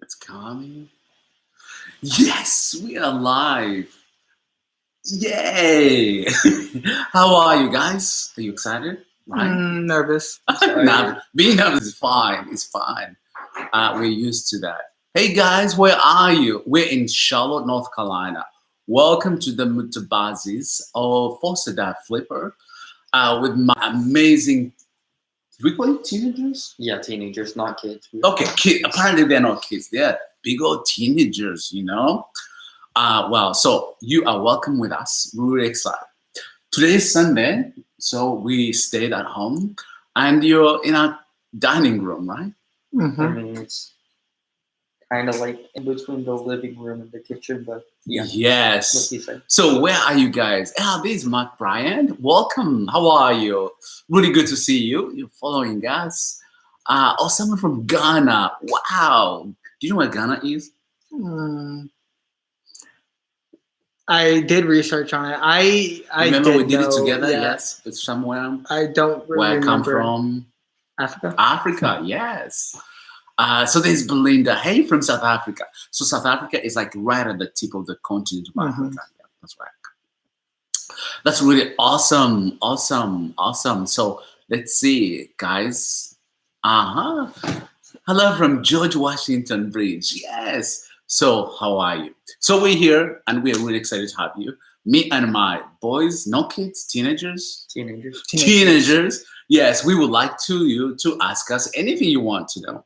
It's coming. Yes, we are live. Yay! How are you guys? Are you excited? Right? Nervous. Being nervous is fine. It's fine. We're used to that. Hey guys, where are you? We're in Charlotte, North Carolina. Welcome to the 𝗕𝗲𝗪 of 𝗕𝗲𝗪 with my amazing. We call it teenagers? Yeah, teenagers, not kids. Okay, apparently they're not kids. They're big old teenagers, you know? Well, so you are welcome with us. We're really excited. Today is Sunday, so we stayed at home, and you're in our dining room, right? Mm-hmm. I mean, it's kind of like in between the living room and the kitchen, but yeah. Yes. What do you say? So where are you guys? This is Mark Bryant. Welcome. How are you? Really good to see you. You're following us. Oh, someone from Ghana. Wow. Do you know where Ghana is? I did research on it. I remember did we did know, it together. yeah. Yes, it's somewhere. I don't really where I remember. come from. Africa. Africa. Yes. So there's Belinda. Hey, from South Africa. So South Africa is like right at the tip of the continent of Africa. Yeah, that's right. That's really awesome. Awesome. Awesome. So let's see, guys. Hello from George Washington Bridge. Yes. So how are you? So we're here and we're really excited to have you. Me and my boys, no kids, teenagers. Teenagers. Yes, we would like you to ask us anything you want to know.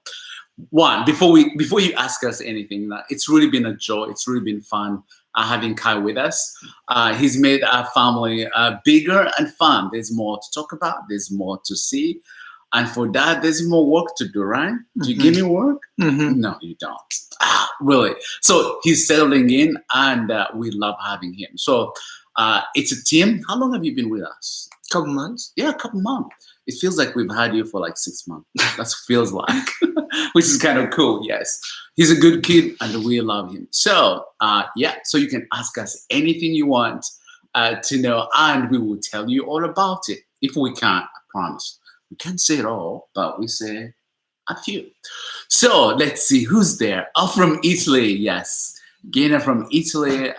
One, before you ask us anything, it's really been a joy. It's really been fun having Kai with us. He's made our family bigger and fun. There's more to talk about. There's more to see. And for that, there's more work to do, right? Do you give me work? No, you don't. Really. So he's settling in, and we love having him. So it's a team. How long have you been with us? Couple months. Yeah, a couple months. It feels like we've had you for like 6 months. That feels like, which is kind of cool. Yes, he's a good kid, and we love him. So yeah, so you can ask us anything you want to know, and we will tell you all about it. If we can't, I promise. We can't say it all, but we say a few. So let's see who's there. Oh, from Italy, yes. Gina from Italy.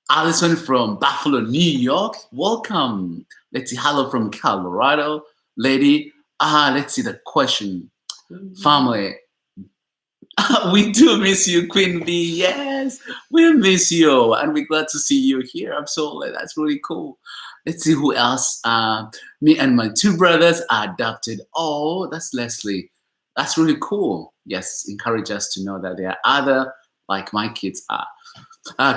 Allison from Buffalo, New York. Welcome. Let's see. Hello from Colorado. Lady. Let's see the question. Family. We do miss you, Queen B. Yes, we miss you, and we're glad to see you here. Absolutely, that's really cool. Let's see who else. Me and my two brothers are adopted. Oh, that's Leslie. That's really cool. Yes, encourage us to know that there are other, like my kids are.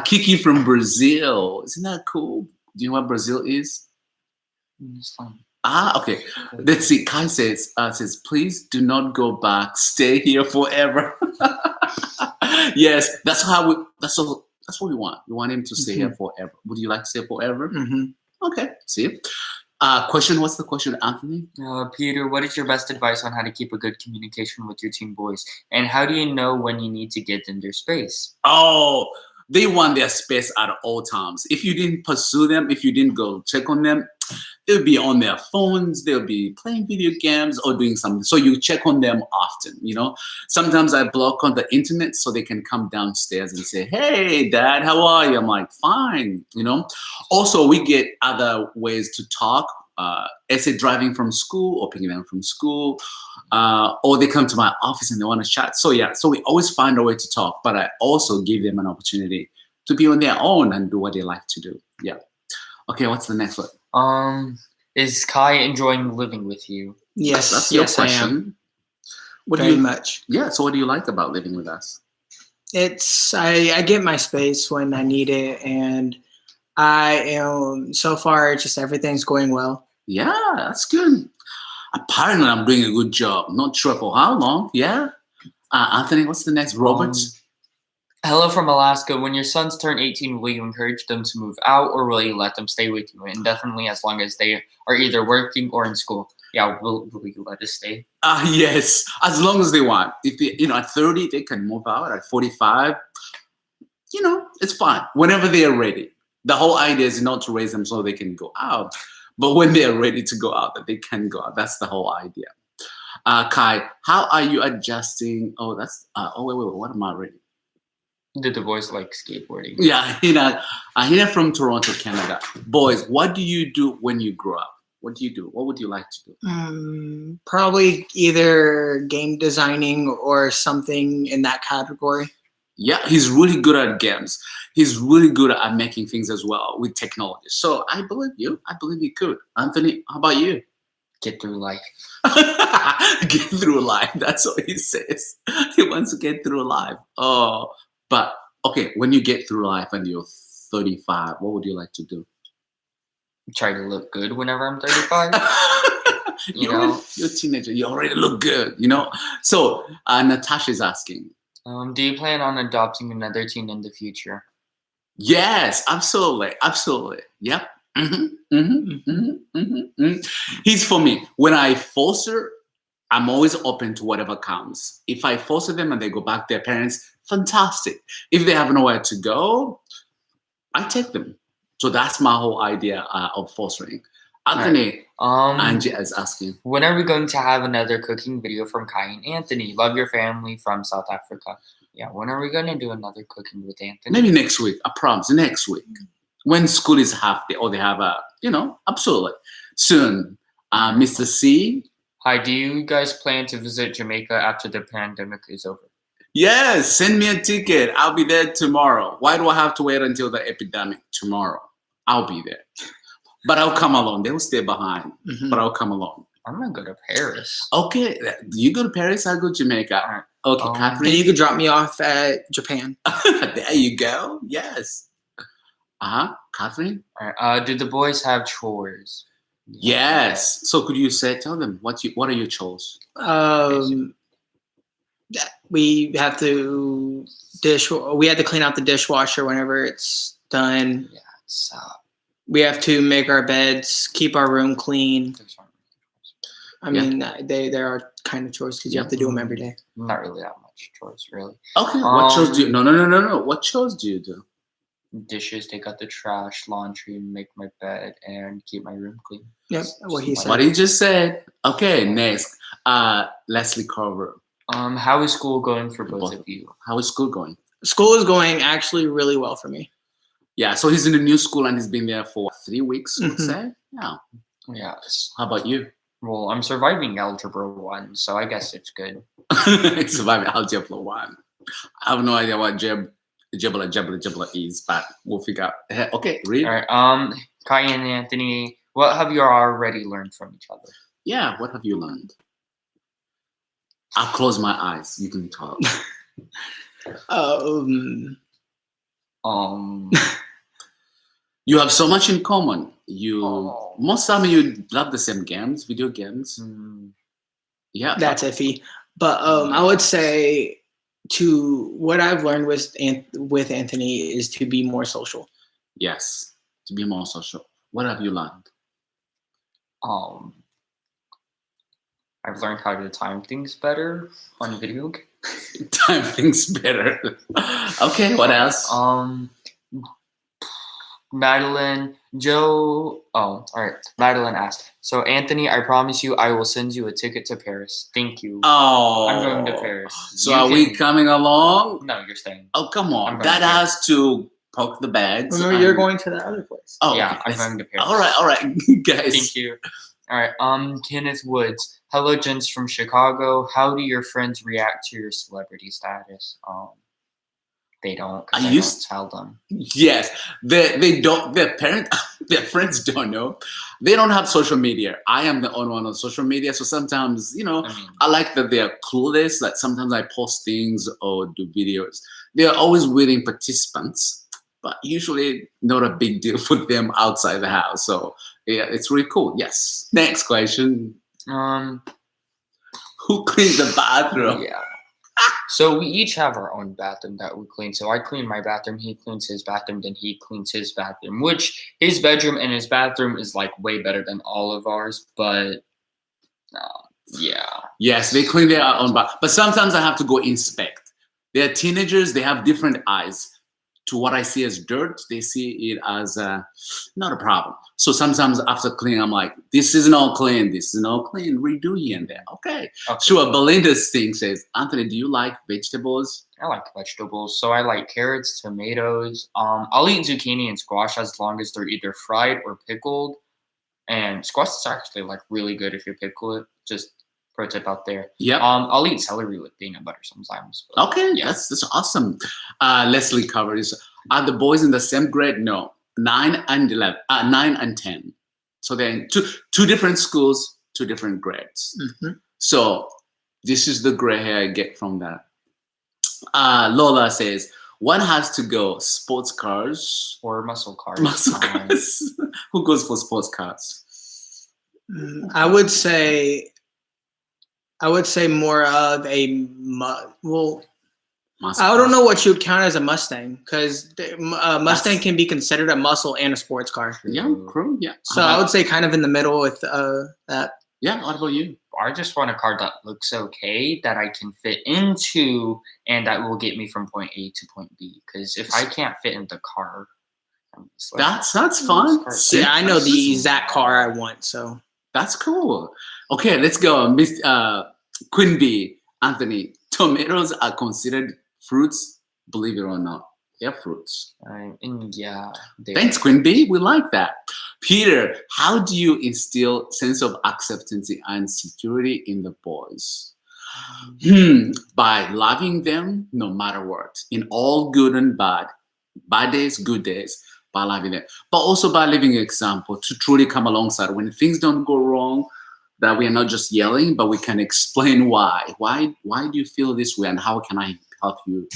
Kiki from Brazil. Isn't that cool? Do you know what Brazil is? It's fine. Okay. Let's see. Kai says, please do not go back. Stay here forever. Yes, that's what we want. We want him to stay here forever. Would you like to stay forever? Okay. See. What's the question, Anthony? Peter, what is your best advice on how to keep a good communication with your teen boys? And how do you know when you need to give them their space? Oh, they want their space at all times. If you didn't pursue them, if you didn't go check on them, they'll be on their phones, they'll be playing video games or doing something. So you check on them often, you know. Sometimes I block on the internet so they can come downstairs and say, hey, Dad, how are you? I'm like, fine, you know. Also, we get other ways to talk. Say driving from school or picking them from school, or they come to my office and they want to chat. So yeah, so we always find a way to talk, but I also give them an opportunity to be on their own and do what they like to do. Yeah. Okay, what's the next one? Is Kai enjoying living with you? Yes, that's your question. I am. What Very much. Yeah. So what do you like about living with us? It's I get my space when I need it, and I am so far just everything's going well. Yeah, that's good. Apparently, I'm doing a good job. Not sure for how long. Yeah. Anthony, what's the next? Robert? Hello from Alaska. When your sons turn 18, will you encourage them to move out, or will you let them stay with you indefinitely as long as they are either working or in school? Yeah, will you let us stay? Yes, as long as they want. If they, at 30, they can move out. At 45, it's fine. Whenever they are ready. The whole idea is not to raise them so they can go out. But when they are ready to go out, that they can go out. That's the whole idea. Kai, how are you adjusting? Oh, that's wait, what am I reading? Did the boys like skateboarding? Yeah, Hina from Toronto, Canada. Boys, what do you do when you grow up? What do you do? What would you like to do? Probably either game designing or something in that category. Yeah, he's really good at games. He's really good at making things as well with technology. So I believe you. I believe you could. Anthony, how about you? Get through life. Get through life. That's what he says. He wants to get through life. Oh, but okay, when you get through life and you're 35, what would you like to do? Try to look good whenever I'm 35. You're a teenager. You already look good, So Natasha's asking. Do you plan on adopting another teen in the future? Yes, absolutely. Absolutely. Yep. He's for me. When I foster, I'm always open to whatever comes. If I foster them and they go back to their parents, fantastic. If they have nowhere to go, I take them. So that's my whole idea of fostering. Anthony, Angie is asking. When are we going to have another cooking video from Kai and Anthony? Love your family from South Africa. Yeah, when are we going to do another cooking with Anthony? Maybe next week. I promise. Next week. When school is half day or they have absolutely. Soon. Mr. C. Hi, do you guys plan to visit Jamaica after the pandemic is over? Yes, send me a ticket. I'll be there tomorrow. Why do I have to wait until the epidemic? Tomorrow. I'll be there. But I'll come along. They will stay behind. But I'll come along. I'm going to go to Paris. Okay. You go to Paris, I'll go to Jamaica. Okay, Catherine. And you could drop me off at Japan. There you go. Yes. Catherine? All right. Do the boys have chores? Yes. So could you tell them what are your chores? We have to clean out the dishwasher whenever it's done. Yeah, it's we have to make our beds, keep our room clean. I mean, there are kind of chores because you have to do them every day. Not really that much chores, really. Okay, what chores do you? No. What chores do you do? Dishes, take out the trash, laundry, make my bed, and keep my room clean. Yep, what he said. What he just said. Okay, next. Leslie Carver. How is school going for both of you? How is school going? School is going actually really well for me. Yeah, so he's in a new school and he's been there for 3 weeks, let's say. Yeah. Yes. How about you? Well, I'm surviving Algebra 1, so I guess it's good. Surviving Algebra 1. I have no idea what J-Bla is, but we'll figure out. Okay, read. All right. Kai and Anthony, what have you already learned from each other? Yeah, what have you learned? I'll close my eyes. You can talk. You have so much in common. Most time you love the same games, video games. Yeah, that's iffy. But I would say what I've learned with Anthony is to be more social. Yes, to be more social. What have you learned? I've learned how to time things better on video games. Time things better. Okay, what else? Madeline, Joe. Oh, all right. Madeline asked. So, Anthony, I promise you, I will send you a ticket to Paris. Thank you. Oh, I'm going to Paris. So, are we coming along? No, you're staying. Oh, come on. Dad has to poke the bags. Remember, you're going to the other place. Oh, yeah, okay. I'm going to Paris. All right, guys. Thank you. All right. Kenneth Woods. Hello, gents from Chicago. How do your friends react to your celebrity status? They don't. I used to tell them. Yes, they don't. Their friends don't know. They don't have social media. I am the only one on social media, so sometimes I like that they are clueless. Like sometimes I post things or do videos. They are always willing participants, but usually not a big deal for them outside the house. So yeah, it's really cool. Yes. Next question. Who cleans the bathroom? Yeah. So we each have our own bathroom that we clean. So I clean my bathroom, he cleans his bathroom, then he cleans his bathroom, which his bedroom and his bathroom is like way better than all of ours. But yeah. Yes, they clean their own bathroom. But sometimes I have to go inspect. They're teenagers. They have different eyes to what I see as dirt, they see it as not a problem. So sometimes after cleaning, I'm like, this is not clean, this is not clean, redo here and there. Okay. Sure, Belinda's thing says, Anthony, do you like vegetables? I like vegetables. So I like carrots, tomatoes. I'll eat zucchini and squash as long as they're either fried or pickled. And squash is actually like really good if you pickle it. Just pro tip out there. Yeah. I'll eat celery with peanut butter sometimes. Okay, yeah. That's awesome. Leslie covers. Are the boys in the same grade? No. 9 and 10. So they're in two different schools, 2 different grades. So this is the gray hair I get from that. Lola says, one has to go sports cars or muscle cars. Muscle cars. Who goes for sports cars? I would say more of a well. Muscle I don't cars. know what you'd count as a Mustang, because Mustang can be considered a muscle and a sports car. Yeah, true. Yeah. So I would say kind of in the middle with that. Yeah. What about you? I just want a car that looks okay, that I can fit into, and that will get me from point A to point B. Because if I can't fit in the car, I'm just like, that's fun. Yeah, I know the exact car I want. So that's cool. Okay, let's go. Miss 𝗙𝗵𝗶, Anthony. Tomatoes are considered fruits, believe it or not. They're fruits. Yeah. Thanks, 𝗙𝗵𝗶. We like that. Peter, how do you instill sense of acceptance and security in the boys? By loving them no matter what, in all good and bad days, good days, by loving them. But also by living an example to truly come alongside when things don't go wrong, that we are not just yelling, but we can explain why. Why do you feel this way, and how can I help you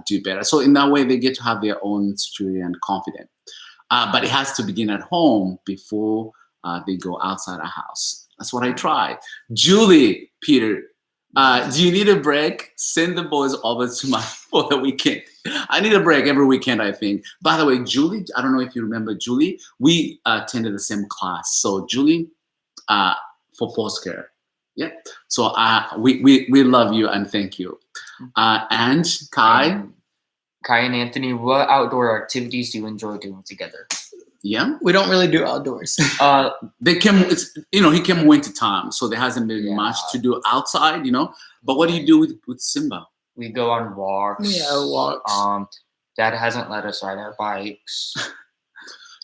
do better? So in that way, they get to have their own security and confidence. But it has to begin at home before they go outside a house. That's what I try. Julie, Peter, do you need a break? Send the boys over to my for the weekend. I need a break every weekend, I think. By the way, Julie, I don't know if you remember Julie. We attended the same class. So Julie, for Foursquare. Yeah. So we love you and thank you. And Kai. Kai and Anthony, what outdoor activities do you enjoy doing together? Yeah. We don't really do outdoors. They came, he came winter time, so there hasn't been much to do outside, But what do you do with Simba? We go on walks. Yeah, walks. Dad hasn't let us ride our bikes.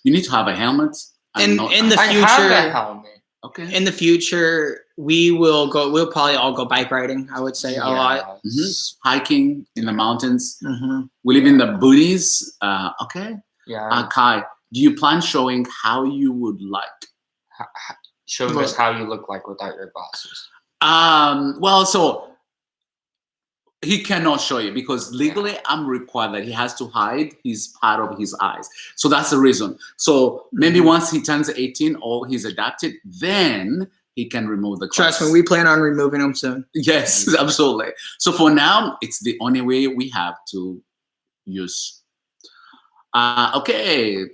You need to have a helmet. In the future, I have a helmet. Okay. In the future, we'll probably all go bike riding, I would say, a lot. Hiking in the mountains. Mm-hmm. We live in the booties. Okay. Yeah. Kai, do you plan showing how you would like? Showing us how you look like without your glasses. Well, so he cannot show you because legally I'm required that he has to hide his part of his eyes. So that's the reason. So maybe once he turns 18 or he's adapted, then he can remove the glasses. Trust me, we plan on removing them soon. Yes, absolutely. So for now, it's the only way we have to use. Okay.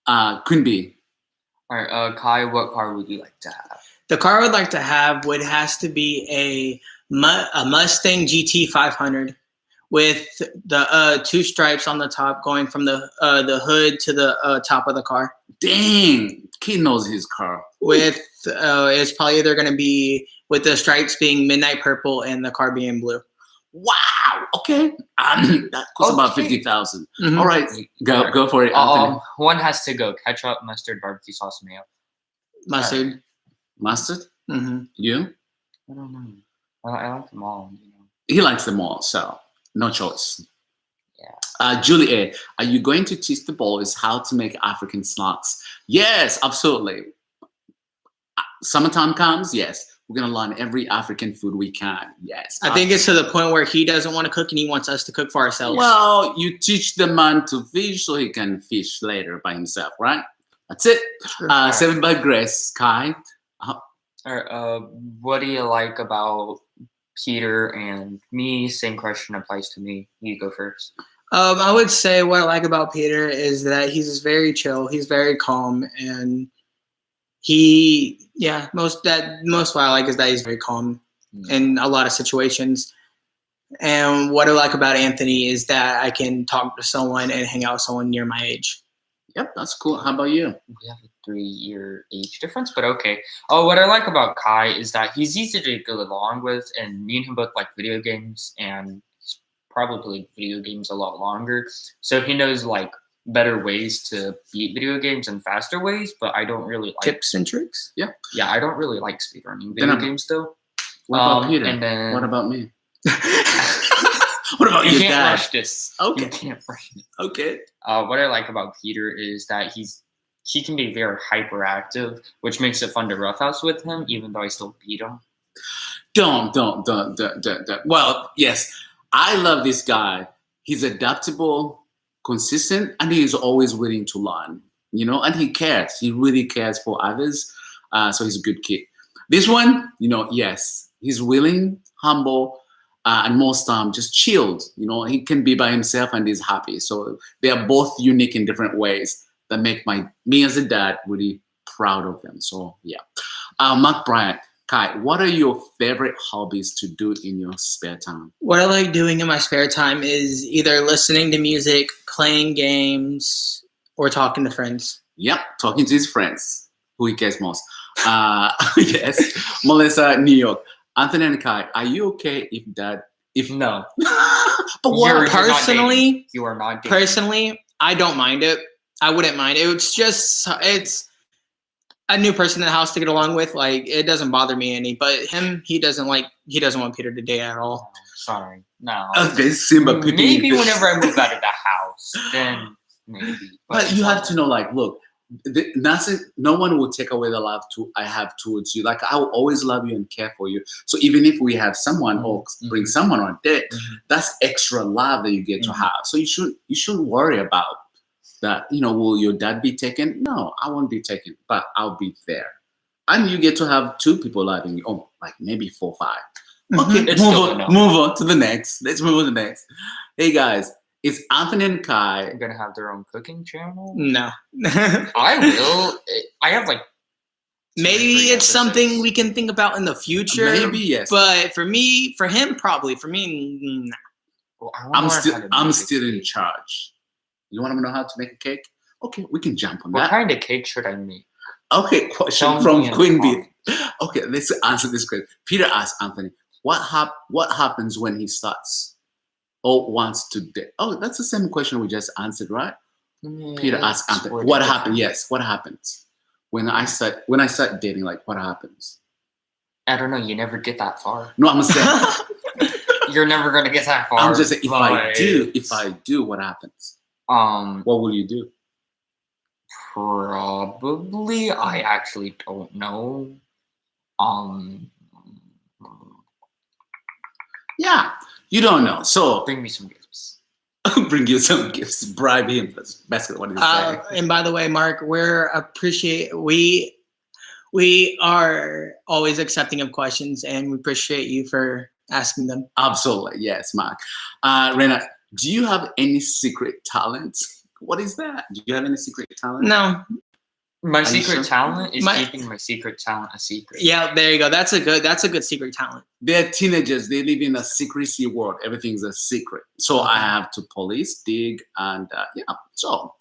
𝗙𝗵𝗶. All right, Kai, what car would you like to have? The car I would like to have has to be a Mustang GT 500 with the 2 stripes on the top going from the hood to the top of the car. Dang, kid knows his car. With it's probably either going to be with the stripes being midnight purple and the car being blue. Wow. Okay. That costs about 50,000. Mm-hmm. All right, go for it, Anthony. One has to go: ketchup, mustard, barbecue sauce, mayo. Mustard. Mustard. Mm-hmm. You? I don't know. I like them all. He likes them all, so no choice. Yeah. Julie A, are you going to teach the boys how to make African snacks? Yes, absolutely. Summertime comes, yes. We're going to learn every African food we can, yes. I think it's to the point where he doesn't want to cook and he wants us to cook for ourselves. Well, you teach the man to fish so he can fish later by himself, right? That's it. Sure. 7 by Grace, Kai. What do you like about Peter and me? Same question applies to me. You go first. I would say what I like about Peter is that he's very chill. He's very calm, and most what I like is that he's very calm in a lot of situations. And what I like about Anthony is that I can talk to someone and hang out with someone near my age. Yep, that's cool. How about you? We have a 3-year age difference, but okay. Oh, what I like about Kai is that he's easy to go along with, and me and him both like video games, and he's probably played video games a lot longer. So he knows like better ways to beat video games and faster ways, but I don't really like Tips and tricks? Yeah. Yeah, I don't really like speedrunning video games though. What about Peter? And then What about me? What about you your can't dad? rush this. Okay. You can't rush it. Okay. What I like about Peter is that he can be very hyperactive, which makes it fun to roughhouse with him, even though I still beat him. Don't. Well, yes, I love this guy. He's adaptable, consistent, and he is always willing to learn. You know, and he cares. He really cares for others. So he's a good kid. This one, you know, yes, he's willing, humble, and most just chilled. You know, he can be by himself and he's happy. So they are both unique in different ways that make me as a dad really proud of them. So yeah. Mark Bryant, Kai, what are your favorite hobbies to do in your spare time? What I like doing in my spare time is either listening to music, playing games, or talking to friends. Yep, talking to his friends. Who he cares most? Yes, Melissa, New York. Anthony and Kai, are you okay if No. But what? You're not Personally, dating. You are not dating. Personally, I don't mind it. I wouldn't mind it. It's a new person in the house to get along with. Like, it doesn't bother me any. But he doesn't want Peter to date at all. Oh, sorry. No. Okay, Simba picking. Maybe whenever I move out of the house, then maybe. But you have to know, like, look, no one will take away the love I have towards you. Like, I will always love you and care for you. So even if we have someone or bring someone on a date, that's extra love that you get to have. So you should worry about that. You know, will your dad be taken? No, I won't be taken, but I'll be there. And you get to have 2 people loving you. Oh, like maybe 4 or 5. Okay, move on to the next. Let's move on to the next. Hey guys. Is Anthony and Kai gonna have their own cooking channel? No. I will. I have like maybe it's something we can think about in the future. Maybe yes. But for him, probably. For me, nah. Well, I'm still in charge. You want to know how to make a cake? Okay, we can jump on that. What kind of cake should I make? Okay, question from 𝗙𝗵𝗶. Okay, let's answer this question. Peter asked Anthony, what happens when he starts or wants to date? Oh, that's the same question we just answered, right? Peter asked Anthony, what happened? Yes, what happens when I start dating? Like, what happens? I don't know. You never get that far. No, I'm saying you're never gonna get that far. I'm just saying, if I do, what happens? What will you do? Probably, I actually don't know. Yeah, you don't know. So bring me some gifts. Bring you some gifts. Bribe him. That's basically what he's saying. And by the way, Mark, we are always accepting of questions, and we appreciate you for asking them. Absolutely, yes, Mark. Rena, do you have any secret talents? What is that? Do you have any secret talent? No. My secret talent is keeping my secret talent a secret. Yeah, there you go. That's a good secret talent. They're teenagers. They live in a secrecy world. Everything's a secret. So I have to police, dig, and yeah. So,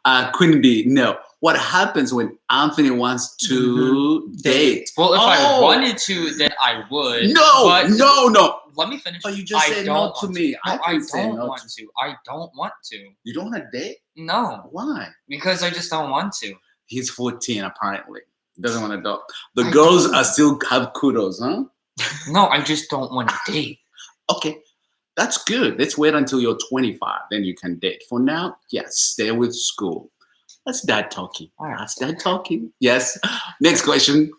𝗙𝗵𝗶, no. What happens when Anthony wants to date? Well, if I wanted to, then I would. No. Let me finish. But you just said no to me. No, I don't want to. I don't want to. You don't want to date? No. Why? Because I just don't want to. He's 14, apparently. He doesn't want to date. The girls are still have kudos, huh? No, I just don't want to date. Okay, that's good. Let's wait until you're 25. Then you can date. For now, yes, stay with school. That's dad talking. That's dad talking. Yes. Next question.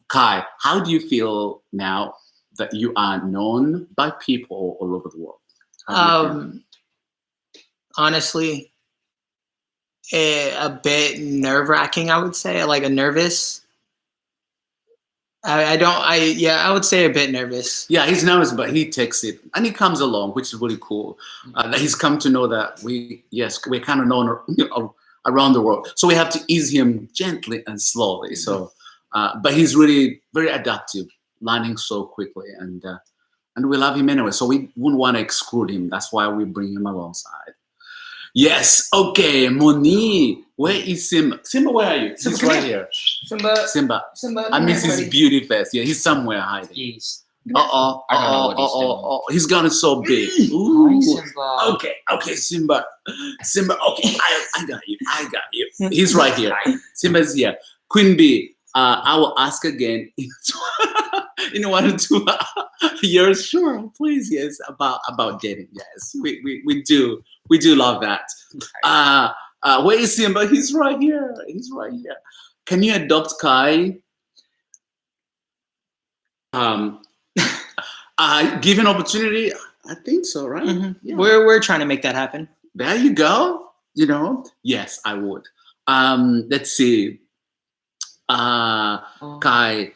Kai, how do you feel now that you are known by people all over the world? Honestly, a bit nerve-wracking, I would say. Like a nervous. I would say a bit nervous. Yeah, he's nervous, but he takes it and he comes along, which is really cool. He's come to know that we're kind of known around the world. So we have to ease him gently and slowly. So, but he's really very adaptive, learning so quickly, and and we love him anyway. So we wouldn't want to exclude him. That's why we bring him alongside. Yes. Okay. Monique, where is Simba? Simba, where are you? He's right here. Simba. I miss his beauty face. Yeah, he's somewhere hiding. He's. He's gotten so big. Ooh. Hi, Simba. Okay, Simba. Okay, I got you. He's right here. Simba's here. Queen B, I will ask again in 1 or 2 years. Sure, please. Yes, about dating. Yes, we do love that. Where is Simba? He's right here. Can you adopt Kai? Given opportunity, I think so, right? Mm-hmm. Yeah. We're trying to make that happen. There you go. Yes, I would. Let's see. Kai,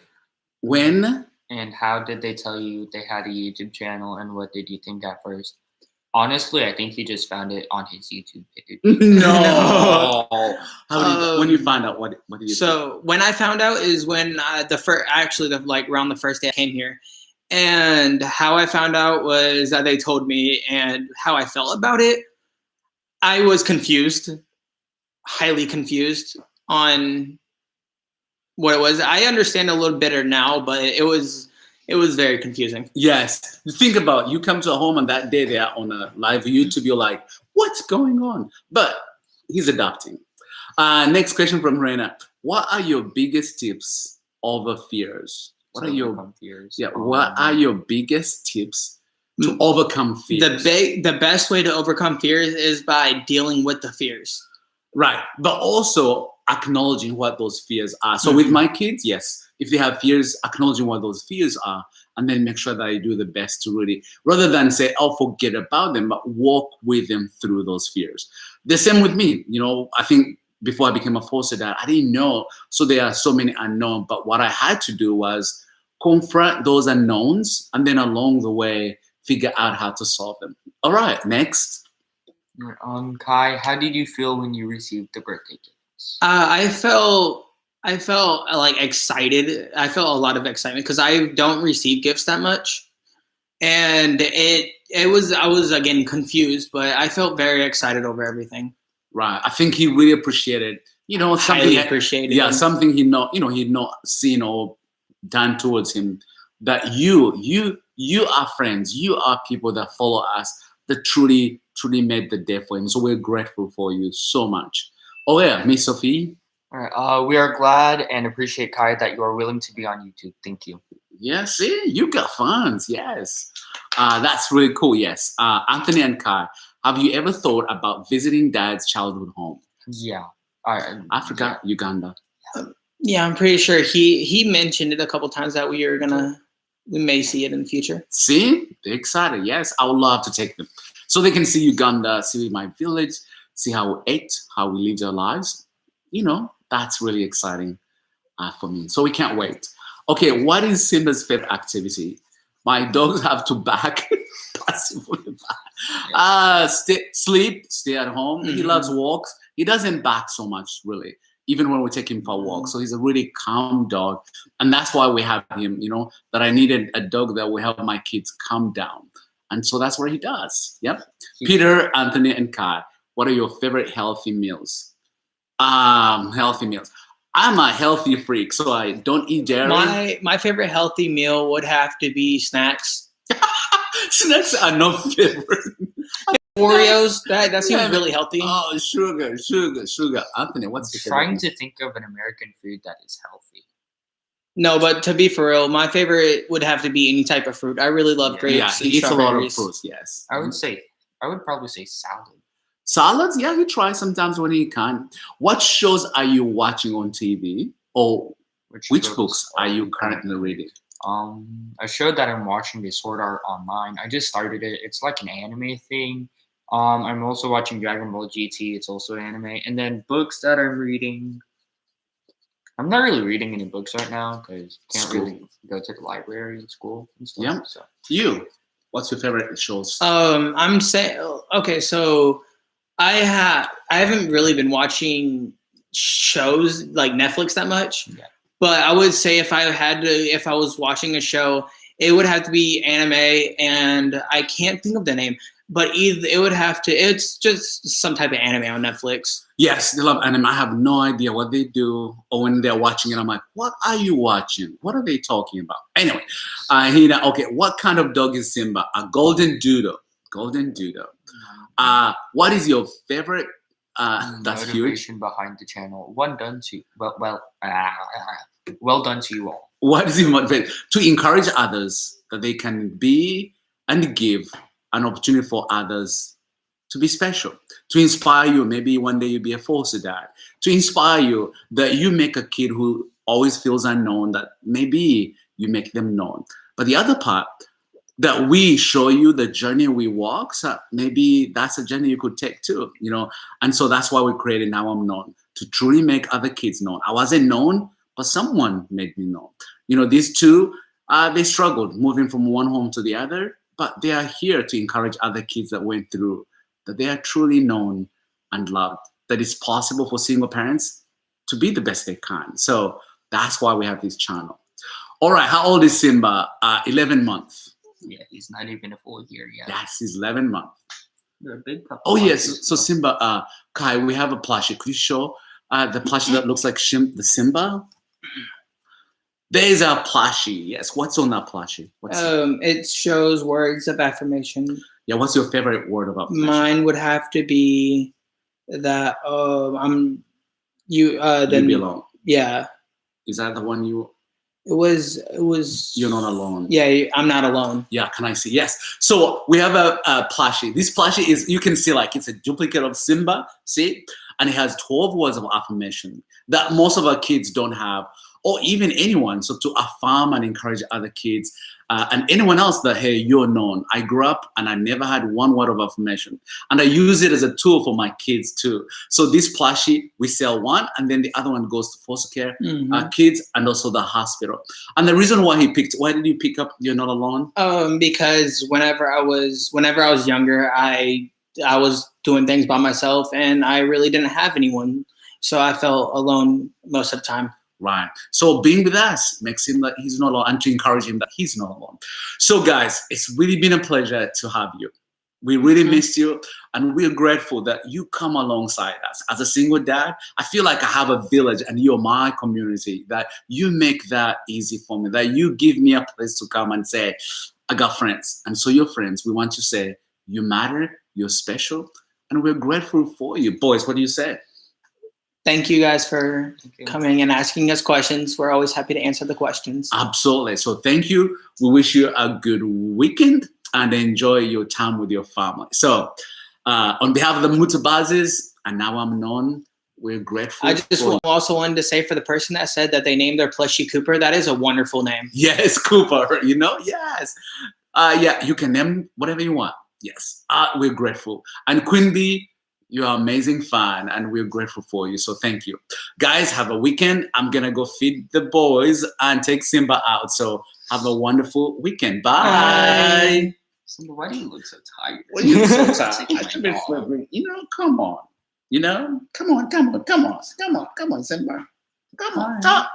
when and how did they tell you they had a YouTube channel, and what did you think at first? Honestly, I think he just found it on his YouTube page. No. When you find out, what did you? So when I found out is when around the first day I came here. And how I found out was that they told me, and how I felt about it, I was confused, highly confused on what it was. I understand a little better now, but it was very confusing. Yes. Think about it. You come to a home and that day they are on a live YouTube, you're like, what's going on? But he's adopting. Next question from Reina. What are your biggest tips over fears? What are your fears? Yeah. What are your biggest tips to overcome fears? The best way to overcome fears is by dealing with the fears. Right. But also acknowledging what those fears are. So with my kids, yes, if they have fears, acknowledging what those fears are, and then make sure that I do the best to really, rather than say, oh, forget about them, but walk with them through those fears. The same with me. I think before I became a foster dad, I didn't know. So there are so many unknowns. But what I had to do was confront those unknowns, and then along the way, figure out how to solve them. All right, next. Kai, how did you feel when you received the birthday gifts? I felt like excited. I felt a lot of excitement because I don't receive gifts that much, and I was again confused, but I felt very excited over everything. Right. I think he really appreciated, highly appreciated. Yeah, something he'd not seen or done towards him. That you are friends. You are people that follow us that truly made the day for him. So we're grateful for you so much. Oh yeah, Miss Sophie. All right. We are glad and appreciate, Kai, that you are willing to be on YouTube. Thank you. Yeah, see, you got fans. Yes. That's really cool. Yes. Anthony and Kai, have you ever thought about visiting Dad's childhood home? Yeah. Africa, yeah. Uganda. Yeah, I'm pretty sure he mentioned it a couple times that we may see it in the future. See, they're excited. Yes, I would love to take them so they can see Uganda, see my village, see how we ate, how we lived our lives. That's really exciting for me. So we can't wait. Okay, what is Simba's favorite activity? My dogs have to back, passively back. Sleep, stay at home. Mm-hmm. He loves walks. He doesn't back so much, really, even when we take him for a walk. So he's a really calm dog. And that's why we have him, that I needed a dog that will help my kids calm down. And so that's what he does. Yep. Peter, Anthony, and Kai, what are your favorite healthy meals? Healthy meals. I'm a healthy freak, so I don't eat dairy. My favorite healthy meal would have to be snacks. Snacks are no favorite. Oreos, that seems really healthy. Oh, sugar. Anthony, what's your favorite? Trying to think of an American food that is healthy. No, but to be for real, my favorite would have to be any type of fruit. I really love grapes. Yeah, he eats a lot of fruits, yes. I would probably say salad. Salads? Yeah, he tries sometimes when he can. What shows are you watching on TV? Or which books are you currently reading? A show that I'm watching is Sword Art Online. I just started it. It's like an anime thing. I'm also watching Dragon Ball GT. It's also anime. And then books that I'm reading. I'm not really reading any books right now because can't really go to the library in school and stuff. Yeah. So. You, what's your favorite shows? I'm saying okay. So I haven't really been watching shows like Netflix that much. Yeah. But I would say if I was watching a show, it would have to be anime, and I can't think of the name. But either it would have to. It's just some type of anime on Netflix. Yes, they love anime. I have no idea what they do, or when they're watching it, I'm like, what are you watching? What are they talking about? Anyway, Hina, okay, what kind of dog is Simba? A golden doodle. Golden doodle. What is your favorite? That's huge. Motivation behind the channel. Well done to well done to you all. What is your motivation? To encourage others that they can be and give an opportunity for others to be special, to inspire you. Maybe one day you'll be a foster dad, to inspire you that you make a kid who always feels unknown, that maybe you make them known. But the other part, that we show you the journey we walk, so maybe that's a journey you could take too, you know? And so that's why we created Now I'm Known, to truly make other kids known. I wasn't known, but someone made me known. You know, these two, they struggled moving from one home to the other, but they are here to encourage other kids that went through, that they are truly known and loved, that it's possible for single parents to be the best they can. So that's why we have this channel. All right, how old is Simba? 11 months. Yeah, he's not even a full year yet. Yes, he's 11 months. They're a big couple. Oh yes, so Simba, Kai, we have a plushie. Could you show the plushie that looks like the Simba? There's a plushie. Yes, what's on that plushie? It shows words of affirmation. Yeah, what's your favorite word of affirmation? Mine would have to be that you belong. Yeah. Is that the one you? It was. You're not alone. Yeah, I'm not alone. Yeah, can I see? Yes. So we have a plushie. This plushie is, you can see like it's a duplicate of Simba, see? And it has 12 words of affirmation that most of our kids don't have, or even anyone. So to affirm and encourage other kids and anyone else that, hey, you're known. I grew up and I never had one word of affirmation. And I use it as a tool for my kids too. So this plushie, we sell one, and then the other one goes to foster care kids and also the hospital. And the reason why why did you pick up You're Not Alone? Because whenever I was younger, I was doing things by myself and I really didn't have anyone. So I felt alone most of the time. Right. So being with us makes him that he's not alone, and to encourage him that he's not alone. So guys, it's really been a pleasure to have you. We really missed you, and we're grateful that you come alongside us. As a single dad, I feel like I have a village and you're my community, that you make that easy for me, that you give me a place to come and say, I got friends. And so your friends, we want to say, you matter, you're special, and we're grateful for you. Boys, what do you say? Thank you guys for coming and asking us questions. We're always happy to answer the questions. Absolutely. So thank you. We wish you a good weekend and enjoy your time with your family. So on behalf of the 𝗕𝗏𝗃𝗏s, and Now I'm Known, we're grateful. I just also wanted to say, for the person that said that they named their plushie Cooper, that is a wonderful name. Yes, Cooper, you know, yes. Yeah, you can name whatever you want. Yes, we're grateful. And Queen Bee, you're an amazing fan, and we're grateful for you. So thank you. Guys, have a weekend. I'm going to go feed the boys and take Simba out. So have a wonderful weekend. Bye. Simba, why do you look so tired? Why do you look so tired? I should be sleeping. You know, come on. You know, come on, Simba. Come on, talk.